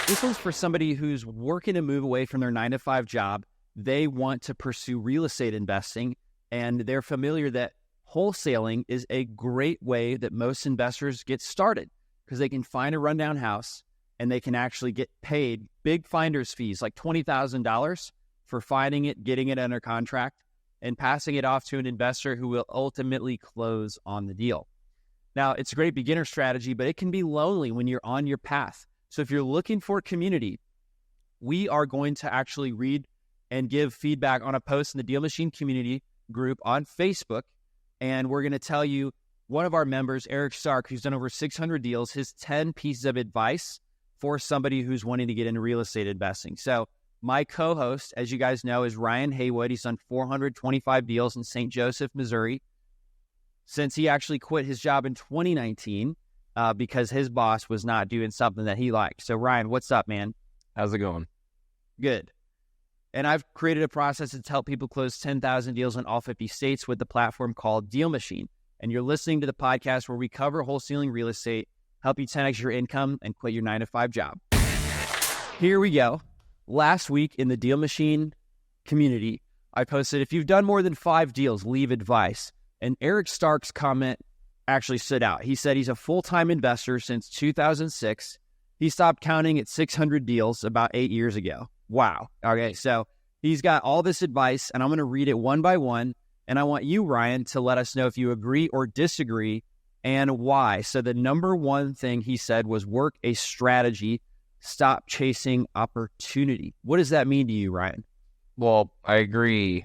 This one's for somebody who's working to move away from their 9-to-5 job. They want to pursue real estate investing, and they're familiar that wholesaling is a great way that most investors get started because they can find a rundown house and they can actually get paid big finder's fees, like $20,000 for finding it, getting it under contract, and passing it off to an investor who will ultimately close on the deal. Now, it's a great beginner strategy, but it can be lonely when you're on your path. So if you're looking for community, we are going to actually read and give feedback on a post in the DealMachine community group on Facebook. And we're going to tell you one of our members, Eric Stark, who's done over 600 deals, his 10 pieces of advice for somebody who's wanting to get into real estate investing. So my co-host, as you guys know, is Ryan Haywood. He's done 425 deals in St. Joseph, Missouri, since he actually quit his job in 2019 because his boss was not doing something that he liked. So Ryan, what's up, man? How's it going? Good. And I've created a process to help people close 10,000 deals in all 50 states with the platform called DealMachine. And you're listening to the podcast where we cover wholesaling real estate, help you 10x your income, and quit your 9-to-5 job. Here we go. Last week in the DealMachine community, I posted, if you've done more than 5 deals, leave advice. And Eric Stark's comment actually stood out. He said he's a full-time investor since 2006. He stopped counting at 600 deals about 8 years ago. Wow. Okay, so he's got all this advice, and I'm going to read it one by one. And I want you, Ryan, to let us know if you agree or disagree and why. So the number one thing he said was work a strategy, stop chasing opportunity. What does that mean to you, Ryan? Well, I agree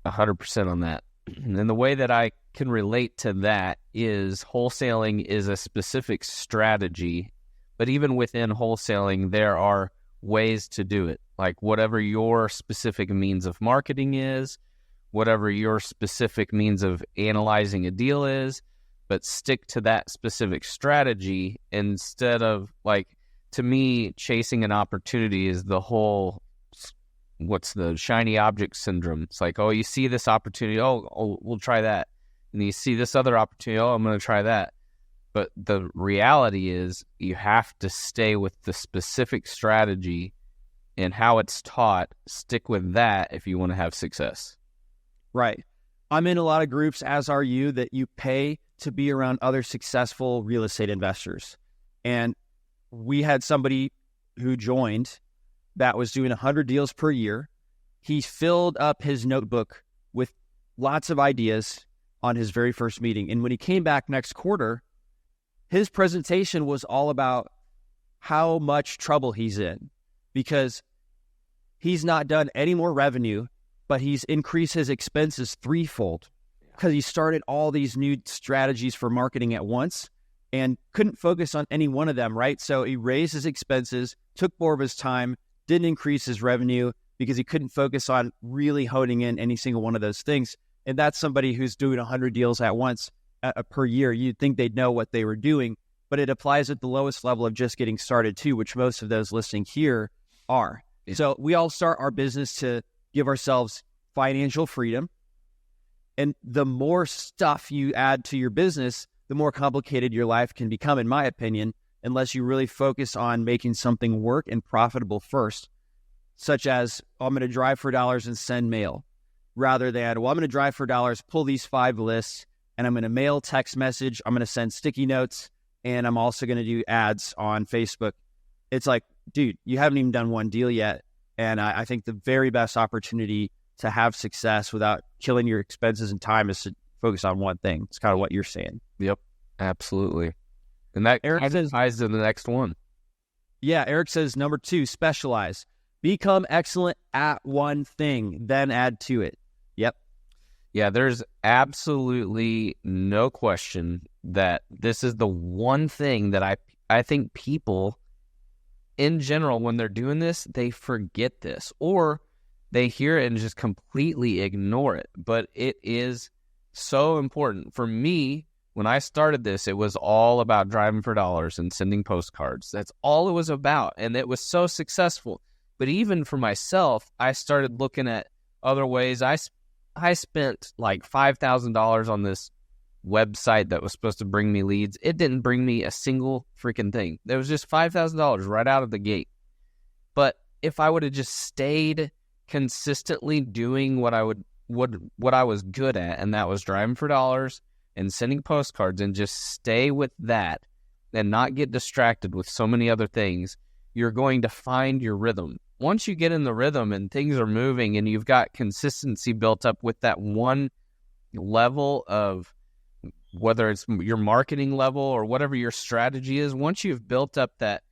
100% on that. And the way that I can relate to that is wholesaling is a specific strategy, but even within wholesaling, there are ways to do it. Like whatever your specific means of marketing is, whatever your specific means of analyzing a deal is, but stick to that specific strategy instead of, like, to me, chasing an opportunity is the whole, what's the shiny object syndrome? It's like, oh, you see this opportunity, oh, we'll try that. And you see this other opportunity, oh, I'm going to try that. But the reality is you have to stay with the specific strategy and how it's taught. Stick with that if you want to have success. Right. I'm in a lot of groups, as are you, that you pay to be around other successful real estate investors. And we had somebody who joined that was doing 100 deals per year. He filled up his notebook with lots of ideas on his very first meeting. And when he came back next quarter, his presentation was all about how much trouble he's in because he's not done any more revenue, but he's increased his expenses threefold because he started all these new strategies for marketing at once and couldn't focus on any one of them, right? So he raised his expenses, took more of his time, didn't increase his revenue because he couldn't focus on really honing in any single one of those things. And that's somebody who's doing 100 deals at once per year. You'd think they'd know what they were doing, but it applies at the lowest level of just getting started too, which most of those listening here are. Yeah. So we all start our business to give ourselves financial freedom. And the more stuff you add to your business, the more complicated your life can become, in my opinion, unless you really focus on making something work and profitable first, such as, I'm going to drive for dollars and send mail, rather than, well, I'm going to drive for dollars, pull these 5 lists, and I'm going to mail, text message, I'm going to send sticky notes, and I'm also going to do ads on Facebook. It's like, dude, you haven't even done one deal yet. And I think the very best opportunity to have success without killing your expenses and time is to focus on one thing. It's kind of what you're saying. Yep, absolutely. And that Eric says, ties to the next one. Yeah, Eric says, number 2, specialize. Become excellent at one thing, then add to it. Yep. Yeah, there's absolutely no question that this is the one thing that I think people in general, when they're doing this, they forget this or they hear it and just completely ignore it. But it is so important. For me, when I started this, it was all about driving for dollars and sending postcards. That's all it was about. And it was so successful. But even for myself, I started looking at other ways. I spent like $5,000 on this website that was supposed to bring me leads. It didn't bring me a single freaking thing. There was just $5,000 right out of the gate. But if I would have just stayed consistently doing what I was good at, and that was driving for dollars and sending postcards, and just stay with that and not get distracted with so many other things, you're going to find your rhythm. Once you get in the rhythm and things are moving and you've got consistency built up with that one level of, whether it's your marketing level or whatever your strategy is, once you've built up that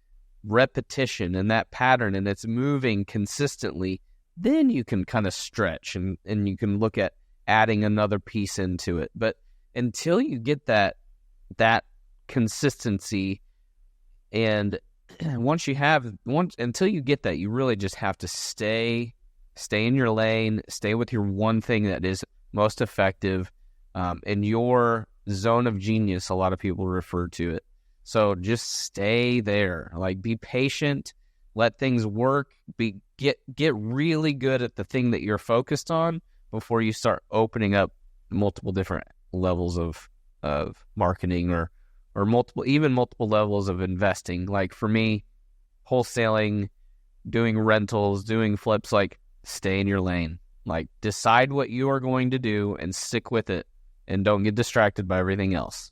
repetition and that pattern and it's moving consistently, then you can kind of stretch and you can look at adding another piece into it. But until you get that consistency, and until you get that, you really just have to stay in your lane, stay with your one thing that is most effective, in your zone of genius, a lot of people refer to it. So just stay there. Like, be patient, let things work, get really good at the thing that you're focused on before you start opening up multiple different levels of marketing or multiple levels of investing. Like for me, wholesaling, doing rentals, doing flips, like, stay in your lane. Like, decide what you are going to do and stick with it, and don't get distracted by everything else.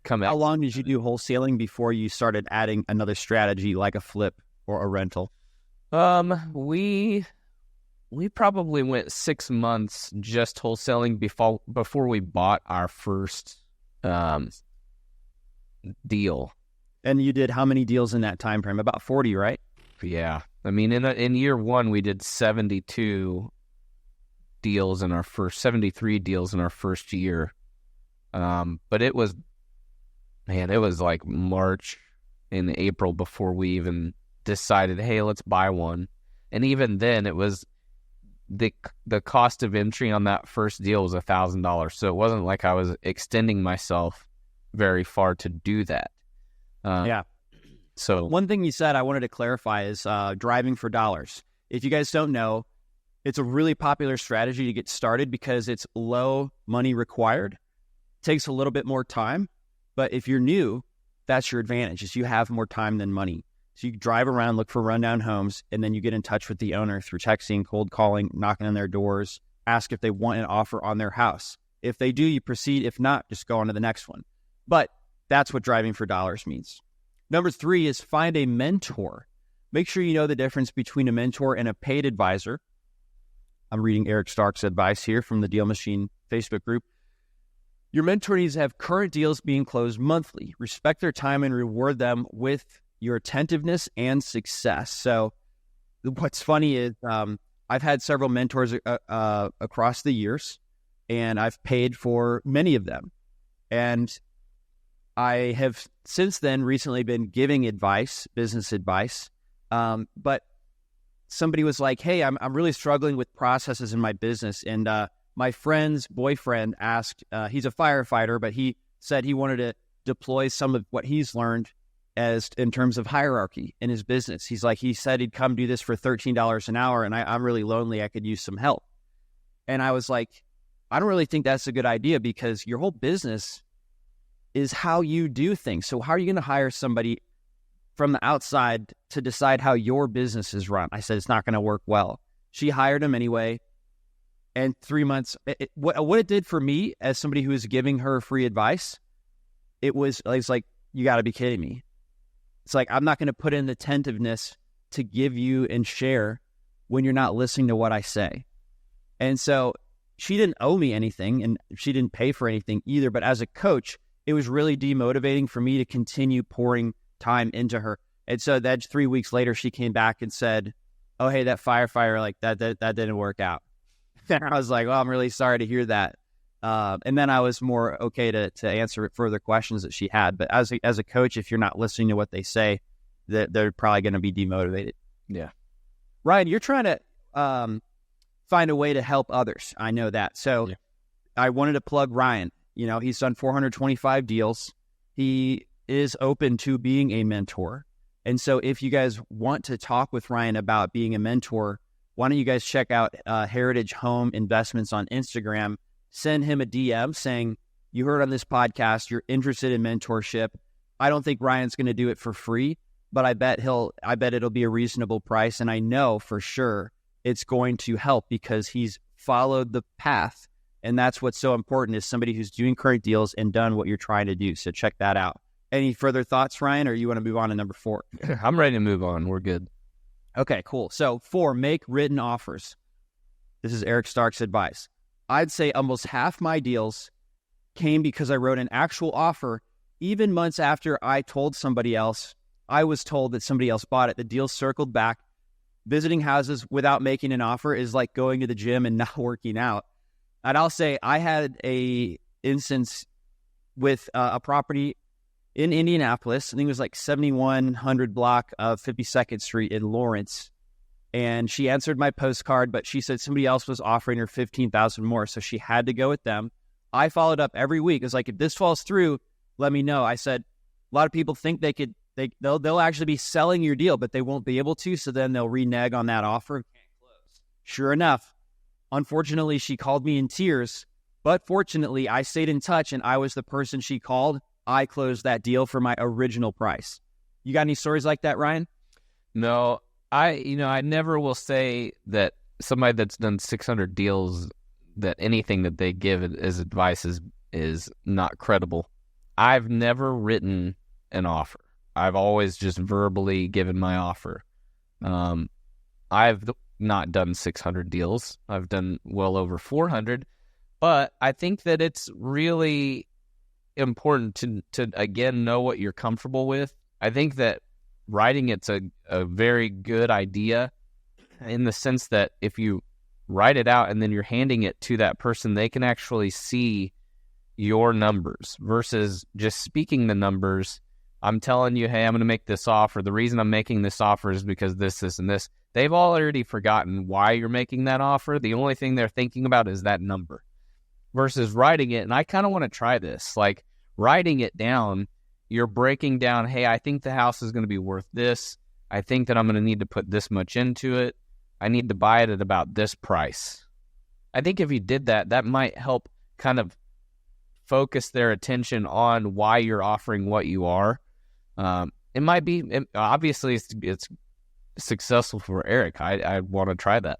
How long did you do wholesaling before you started adding another strategy like a flip or a rental? We probably went 6 months just wholesaling before we bought our first deal. And you did how many deals in that time frame? About 40, right? Yeah. I mean, in year one, we did 73 deals in our first year. But it was like March and April before we even decided, hey, let's buy one. And even then, it was the cost of entry on that first deal was $1,000. So it wasn't like I was extending myself very far to do that. Yeah. So one thing you said I wanted to clarify is driving for dollars. If you guys don't know, it's a really popular strategy to get started because it's low money required. Takes a little bit more time, but if you're new, that's your advantage, is you have more time than money. So you drive around, look for rundown homes, and then you get in touch with the owner through texting, cold calling, knocking on their doors, ask if they want an offer on their house. If they do, you proceed. If not, just go on to the next one. But that's what driving for dollars means. Number 3 is find a mentor. Make sure you know the difference between a mentor and a paid advisor. I'm reading Eric Stark's advice here from the DealMachine Facebook group. Your mentor needs to have current deals being closed monthly. Respect their time and reward them with your attentiveness and success. So what's funny is I've had several mentors across the years, and I've paid for many of them. And I have since then recently been giving advice, business advice. But somebody was like, hey, I'm really struggling with processes in my business. And my friend's boyfriend asked, he's a firefighter, but he said he wanted to deploy some of what he's learned as in terms of hierarchy in his business. He said he'd come do this for $13 an hour, and I'm really lonely. I could use some help. And I was like, I don't really think that's a good idea, because your whole business is how you do things. So how are you going to hire somebody from the outside to decide how your business is run? I said, it's not going to work well. She hired him anyway. And 3 months, what it did for me as somebody who was giving her free advice, it's like, you got to be kidding me. It's like, I'm not going to put in the attentiveness to give you and share when you're not listening to what I say. And so she didn't owe me anything, and she didn't pay for anything either. But as a coach, it was really demotivating for me to continue pouring time into her. And so that 3 weeks later, she came back and said, oh, hey, that firefighter, like that didn't work out. And I was like, well, I'm really sorry to hear that. And then I was more okay to answer further questions that she had. But as a coach, if you're not listening to what they say, they're probably going to be demotivated. Yeah. Ryan, you're trying to find a way to help others. I know that. So yeah. I wanted to plug Ryan. He's done 425 deals. He is open to being a mentor. And so if you guys want to talk with Ryan about being a mentor, why don't you guys check out Heritage Home Investments on Instagram. Send him a DM saying, you heard on this podcast, you're interested in mentorship. I don't think Ryan's going to do it for free, but I bet it'll be a reasonable price. And I know for sure it's going to help because he's followed the path. And that's what's so important, is somebody who's doing current deals and done what you're trying to do. So check that out. Any further thoughts, Ryan, or you want to move on to number 4? I'm ready to move on. We're good. Okay, cool. So 4, make written offers. This is Eric Stark's advice. I'd say almost half my deals came because I wrote an actual offer. Even months after I told somebody else, I was told that somebody else bought it. The deal circled back. Visiting houses without making an offer is like going to the gym and not working out. And I'll say I had a instance with a property in Indianapolis. I think it was like 7100 block of 52nd Street in Lawrence. And she answered my postcard, but she said somebody else was offering her $15,000 more. So she had to go with them. I followed up every week. It was like, if this falls through, let me know. I said, a lot of people think they'll actually be selling your deal, but they won't be able to. So then they'll renege on that offer and can't close. Sure enough, unfortunately, she called me in tears, but fortunately I stayed in touch and I was the person she called. I closed that deal for my original price. You got any stories like that, Ryan? No, I never will say that somebody that's done 600 deals, that anything that they give as advice is not credible. I've never written an offer. I've always just verbally given my offer. I've not done 600 deals. I've done well over 400, but I think that it's really important to again know what you're comfortable with. I think that writing it's a very good idea in the sense that if you write it out and then you're handing it to that person, they can actually see your numbers versus just speaking the numbers. I'm telling you, hey, I'm going to make this offer. The reason I'm making this offer is because this, and this. They've already forgotten why you're making that offer. The only thing they're thinking about is that number versus writing it. And I kind of want to try this, like writing it down. You're breaking down, hey, I think the house is going to be worth this. I think that I'm going to need to put this much into it. I need to buy it at about this price. I think if you did that, that might help kind of focus their attention on why you're offering what you are. It might be, obviously it's successful for Eric. I want to try that.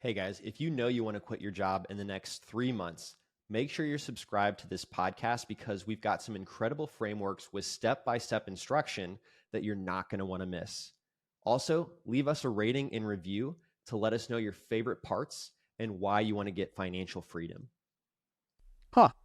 Hey guys, if you know you want to quit your job in the next 3 months, make sure you're subscribed to this podcast because we've got some incredible frameworks with step-by-step instruction that you're not going to want to miss. Also, leave us a rating and review to let us know your favorite parts and why you want to get financial freedom.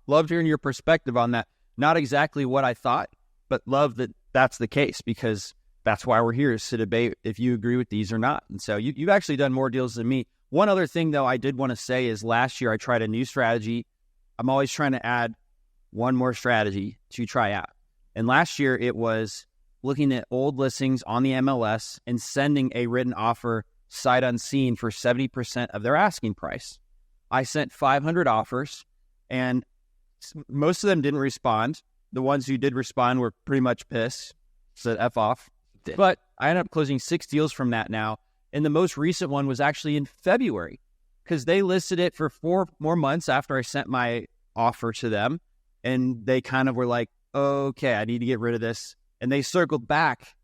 Loved hearing your perspective on that. Not exactly what I thought, but love that that's the case because that's why we're here, is to debate if you agree with these or not. And so you've actually done more deals than me. One other thing, though, I did want to say is last year I tried a new strategy. I'm always trying to add one more strategy to try out. And last year it was looking at old listings on the MLS and sending a written offer sight unseen for 70% of their asking price. I sent 500 offers and most of them didn't respond. The ones who did respond were pretty much pissed, said F off. But I ended up closing 6 deals from that now. And the most recent one was actually in February because they listed it for 4 more months after I sent my offer to them. And they kind of were like, okay, I need to get rid of this. And they circled back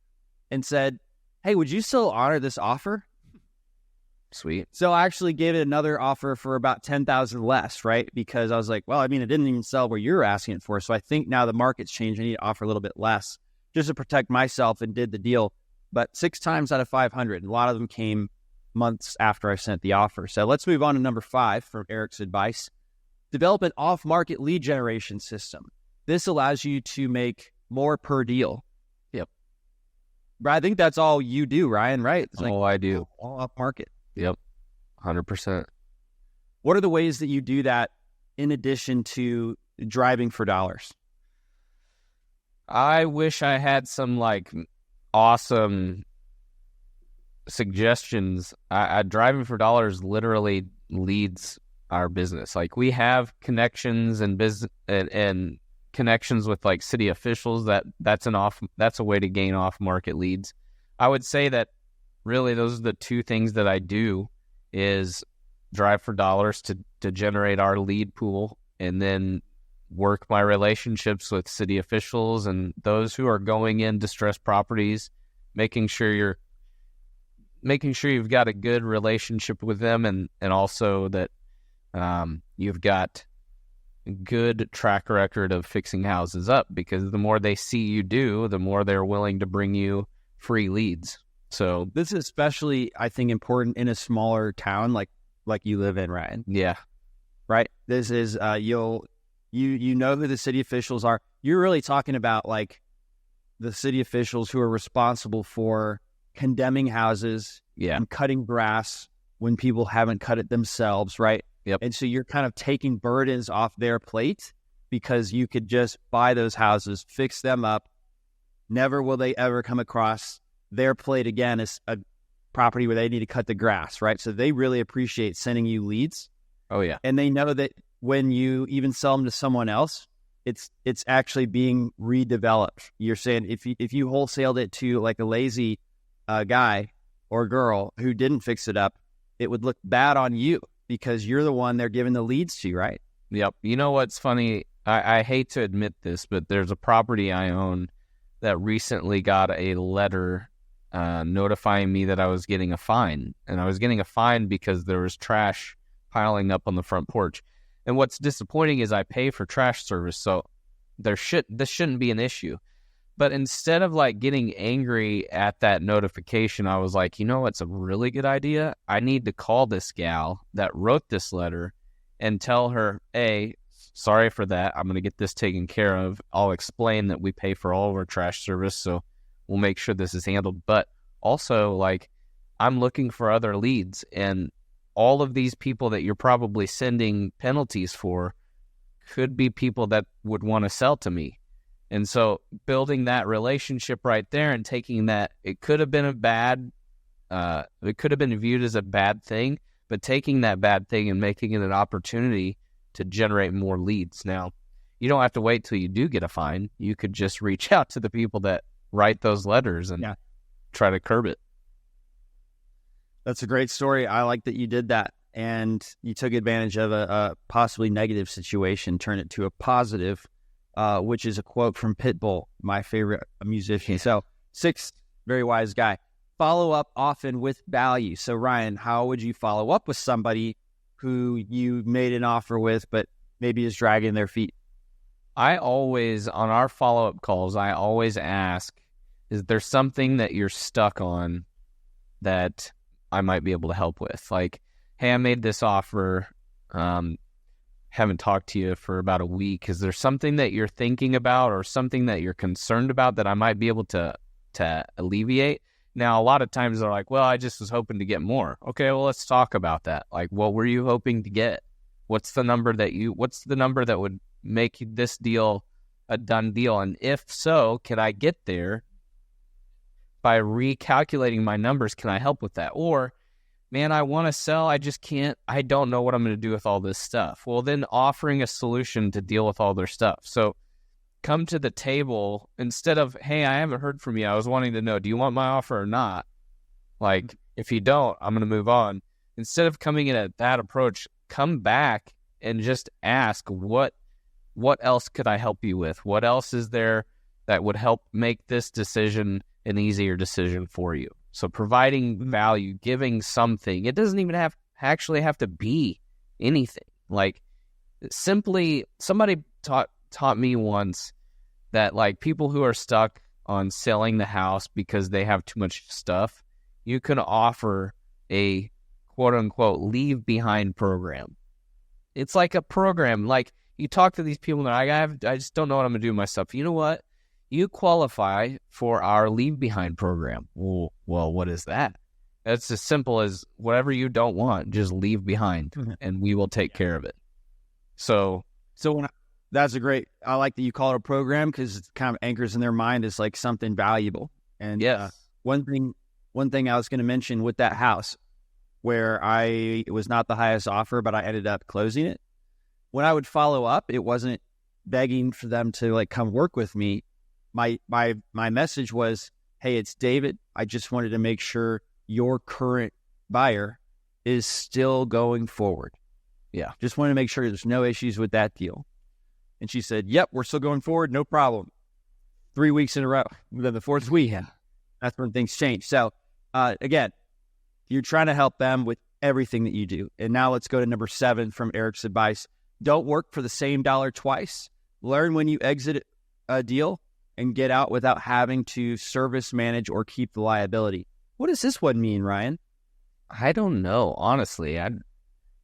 and said, hey, would you still honor this offer? Sweet. So I actually gave it another offer for about $10,000 less, right? Because I was like, well, I mean, it didn't even sell where you're asking it for. So I think now the market's changed. I need to offer a little bit less just to protect myself, and did the deal. But 6 times out of 500, a lot of them came months after I sent the offer. So let's move on to number 5 from Eric's advice. Develop an off-market lead generation system. This allows you to make more per deal. Yep. But I think that's all you do, Ryan, right? It's I do. All off-market. Yep. 100%. What are the ways that you do that in addition to driving for dollars? I wish I had some like awesome suggestions. Driving for dollars literally leads our business. Like we have connections and business and connections with like city officials. That's a way to gain off market leads. I would say that really those are the 2 things that I do, is drive for dollars to generate our lead pool, and then work my relationships with city officials and those who are going in distressed properties making sure you've got a good relationship with them, and also that you've got a good track record of fixing houses up, because the more they see you do, the more they're willing to bring you free leads. So this is especially, I think, important in a smaller town like you live in, Ryan. Yeah. Right? This is you know who the city officials are. You're really talking about like the city officials who are responsible for condemning houses and cutting grass when people haven't cut it themselves, right? Yep. And so you're kind of taking burdens off their plate because you could just buy those houses, fix them up. Never will they ever come across their plate again as a property where they need to cut the grass, right? So they really appreciate sending you leads. Oh, yeah. And they know that when you even sell them to someone else, it's actually being redeveloped. You're saying if you wholesaled it to like a lazy guy or girl who didn't fix it up, it would look bad on you because you're the one they're giving the leads to, right? Yep. You know what's funny? I hate to admit this, but there's a property I own that recently got a letter notifying me that I was getting a fine. And I was getting a fine because there was trash piling up on the front porch. And what's disappointing is I pay for trash service, so this shouldn't be an issue. But instead of like getting angry at that notification, I was like, you know what's a really good idea? I need to call this gal that wrote this letter and tell her, hey, sorry for that. I'm going to get this taken care of. I'll explain that we pay for all of our trash service, so we'll make sure this is handled. But also, like, I'm looking for other leads, and all of these people that you're probably sending penalties for could be people that would want to sell to me. And so building that relationship right there and taking that, it could have been it could have been viewed as a bad thing, but taking that bad thing and making it an opportunity to generate more leads. Now, you don't have to wait till you do get a fine. You could just reach out to the people that write those letters and try to curb it. That's a great story. I like that you did that. And you took advantage of a possibly negative situation, turned it to a positive, which is a quote from Pitbull, my favorite musician. So 6th, very wise guy. Follow up often with value. So Ryan, how would you follow up with somebody who you made an offer with, but maybe is dragging their feet? I always, on our follow-up calls, I always ask, is there something that you're stuck on that I might be able to help with? Like, hey, I made this offer, haven't talked to you for about a week. Is there something that you're thinking about or something that you're concerned about that I might be able to alleviate? Now, a lot of times they're like, well, I just was hoping to get more. Okay, well, let's talk about that. Like, what were you hoping to get? What's the number that would make this deal a done deal? And if so, can I get there by recalculating my numbers? Can I help with that? Or, man, I want to sell, I just can't, I don't know what I'm going to do with all this stuff. Well, then offering a solution to deal with all their stuff. So come to the table instead of, hey, I haven't heard from you. I was wanting to know, do you want my offer or not? Like, if you don't, I'm going to move on. Instead of coming in at that approach, come back and just ask, what else could I help you with? What else is there that would help make this decision an easier decision for you? So providing value, giving something. It doesn't even have to be anything. Like, simply, somebody taught me once that, like, people who are stuck on selling the house because they have too much stuff, you can offer a quote unquote leave behind program. It's like a program. Like, you talk to these people and they're like, I just don't know what I'm gonna do with my stuff. You know what? You qualify for our leave behind program. Well, what is that? It's as simple as whatever you don't want, just leave behind, and we will take care of it. So that's I like that you call it a program, because it kind of anchors in their mind as like something valuable. And one thing I was going to mention with that house, where it was not the highest offer, but I ended up closing it. When I would follow up, it wasn't begging for them to like come work with me. My message was, hey, it's David. I just wanted to make sure your current buyer is still going forward. Yeah. Just wanted to make sure there's no issues with that deal. And she said, yep, we're still going forward. No problem. 3 weeks in a row. Then the fourth week, That's when things change. So again, you're trying to help them with everything that you do. And now let's go to number 7 from Eric's advice. Don't work for the same dollar twice. Learn when you exit a deal and get out without having to service, manage, or keep the liability. What does this one mean, Ryan? I don't know, honestly. That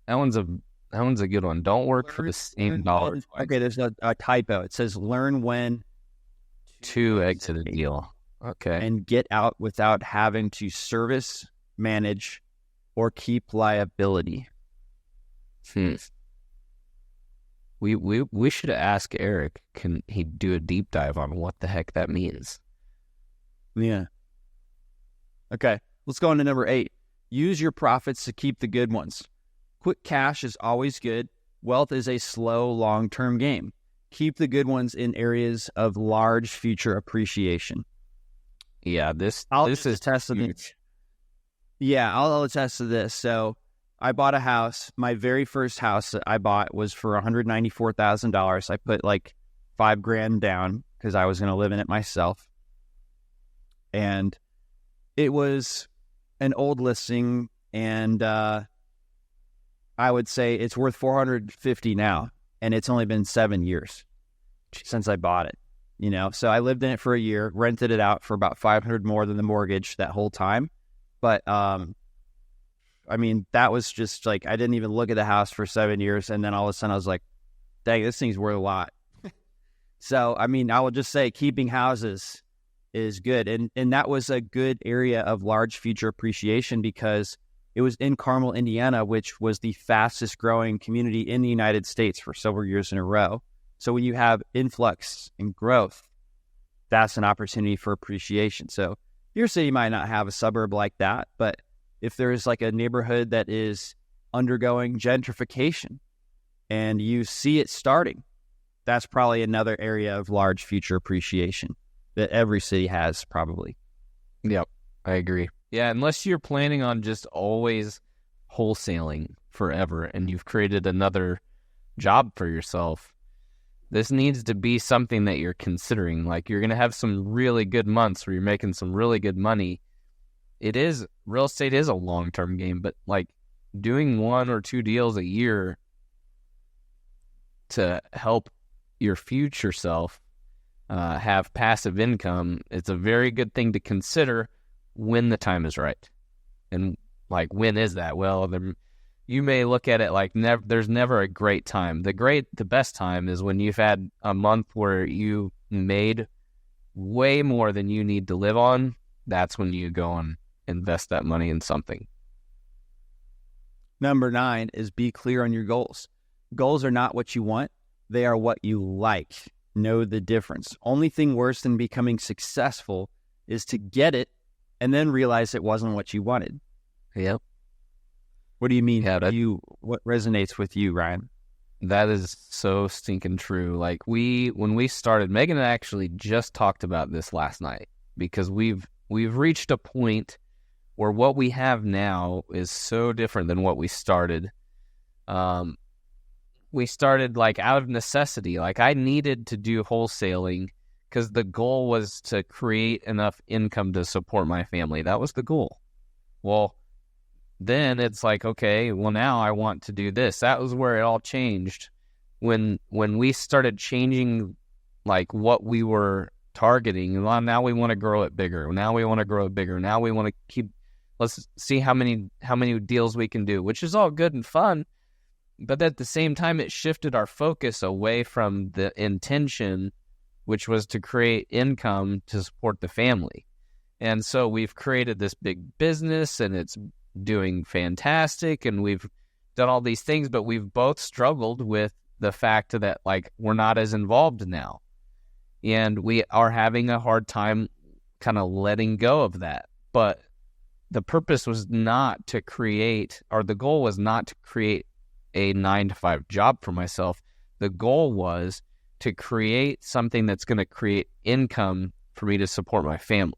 one's a good one. Don't work for the same dollar twice. Okay, there's a typo. It says learn when to exit a deal. Okay. And get out without having to service, manage, or keep liability. We should ask Eric, can he do a deep dive on what the heck that means? Yeah. Okay, let's go on to number 8. Use your profits to keep the good ones. Quick cash is always good. Wealth is a slow, long-term game. Keep the good ones in areas of large future appreciation. Yeah, this is attest to this. Yeah, I'll attest to this. So I bought a house. My very first house that I bought was for $194,000. I put like $5,000 down because I was going to live in it myself. And it was an old listing, and I would say it's worth $450 now, and it's only been 7 years since I bought it. So I lived in it for a year, rented it out for about $500 more than the mortgage that whole time. But I mean, that was just like, I didn't even look at the house for 7 years, and then all of a sudden I was like, dang, this thing's worth a lot. So I mean, I would just say keeping houses is good. And that was a good area of large future appreciation because it was in Carmel, Indiana, which was the fastest growing community in the United States for several years in a row. So when you have influx and growth, that's an opportunity for appreciation. So your city might not have a suburb like that, but if there's like a neighborhood that is undergoing gentrification and you see it starting, that's probably another area of large future appreciation that every city has probably. Yep, I agree. Yeah, unless you're planning on just always wholesaling forever and you've created another job for yourself, this needs to be something that you're considering. Like, you're going to have some really good months where you're making some really good money. Real estate is a long-term game, but like doing 1 or 2 deals a year to help your future self have passive income, it's a very good thing to consider when the time is right. And like, when is that? Well, you may look at it like there's never a great time. The best time is when you've had a month where you made way more than you need to live on. That's when you go and invest that money in something. Number 9 is be clear on your goals. Goals are not what you want. They are what you like. Know the difference. Only thing worse than becoming successful is to get it and then realize it wasn't what you wanted. Yep. What do you mean? What resonates with you, Ryan? That is so stinking true. Like, when we started, Megan and I actually just talked about this last night, because we've reached a point where what we have now is so different than what we started. We started like out of necessity. Like, I needed to do wholesaling because the goal was to create enough income to support my family. That was the goal. Well, then it's like, okay, well, now I want to do this. That was where it all changed. When we started changing like what we were targeting, well, now we want to grow it bigger. Now we want to grow it bigger. Now we want to let's see how many deals we can do, which is all good and fun. But at the same time, it shifted our focus away from the intention, which was to create income to support the family. And so we've created this big business, and it's doing fantastic, and we've done all these things, but we've both struggled with the fact that like we're not as involved now. And we are having a hard time kind of letting go of that. But the purpose was not to create, or the goal was not to create a 9-to-5 job for myself. The goal was to create something that's going to create income for me to support my family.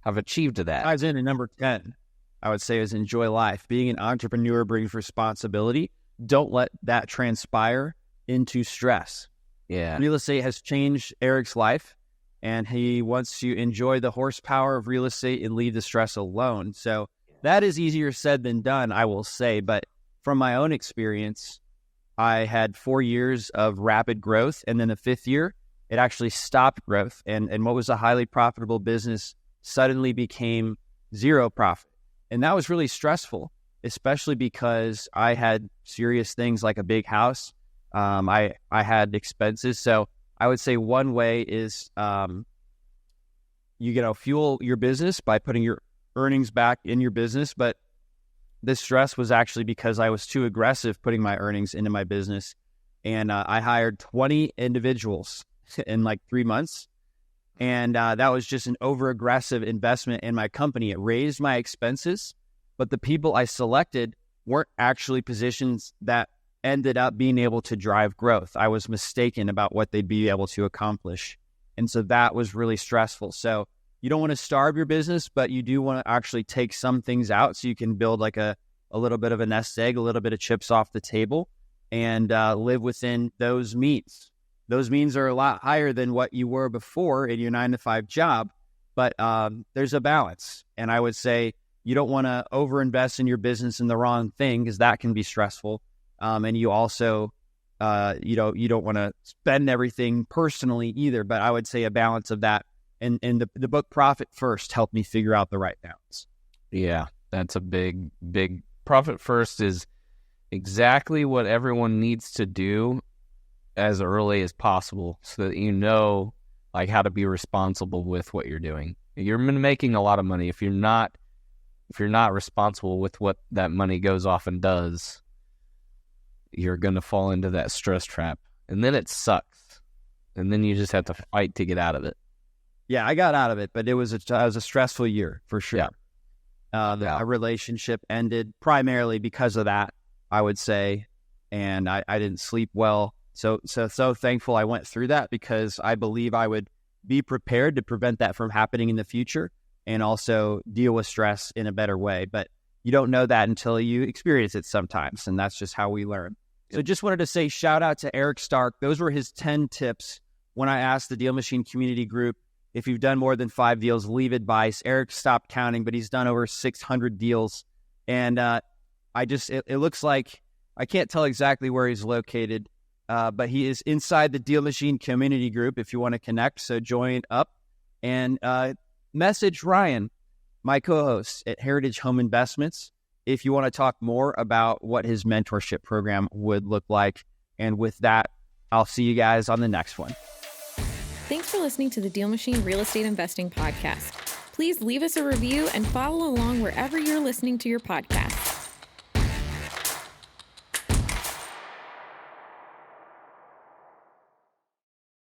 I've achieved that. Ties into number 10, I would say, is enjoy life. Being an entrepreneur brings responsibility. Don't let that transpire into stress. Yeah. Real estate has changed Eric's life, and he wants to enjoy the horsepower of real estate and leave the stress alone. So that is easier said than done, I will say. But from my own experience, I had 4 years of rapid growth, and then the 5th year, it actually stopped growth. And what was a highly profitable business suddenly became zero profit. And that was really stressful, especially because I had serious things like a big house. I had expenses. So I would say one way is fuel your business by putting your earnings back in your business. But this stress was actually because I was too aggressive putting my earnings into my business. And I hired 20 individuals in like 3 months. And that was just an over-aggressive investment in my company. It raised my expenses, but the people I selected weren't actually positions that ended up being able to drive growth. I was mistaken about what they'd be able to accomplish. And so that was really stressful. So you don't want to starve your business, but you do want to actually take some things out so you can build like a little bit of a nest egg, a little bit of chips off the table, and live within those means. Those means are a lot higher than what you were before in your 9-to-5 job, but there's a balance. And I would say you don't want to overinvest in your business in the wrong thing, because that can be stressful. And you also, you don't want to spend everything personally either. But I would say a balance of that. And the book Profit First helped me figure out the right balance. Yeah, that's a big Profit First is exactly what everyone needs to do as early as possible, so that you know like how to be responsible with what you're doing. You're making a lot of money. If you're not responsible with what that money goes off and does, you're going to fall into that stress trap, and then it sucks, and then you just have to fight to get out of it. Yeah, I got out of it, but it was a stressful year for sure. Yeah. A relationship ended primarily because of that, I would say, and I didn't sleep well. So thankful I went through that, because I believe I would be prepared to prevent that from happening in the future and also deal with stress in a better way. But you don't know that until you experience it sometimes, and that's just how we learn. So just wanted to say shout out to Eric Stark. Those were his 10 tips when I asked the DealMachine community group, if you've done more than 5 deals, leave advice. Eric stopped counting, but he's done over 600 deals. And it looks like, I can't tell exactly where he's located, but he is inside the DealMachine community group if you want to connect. So join up and message Ryan, my co-host at Heritage Home Investments, if you want to talk more about what his mentorship program would look like. And with that, I'll see you guys on the next one. Thanks for listening to the DealMachine Real Estate Investing Podcast. Please leave us a review and follow along wherever you're listening to your podcast.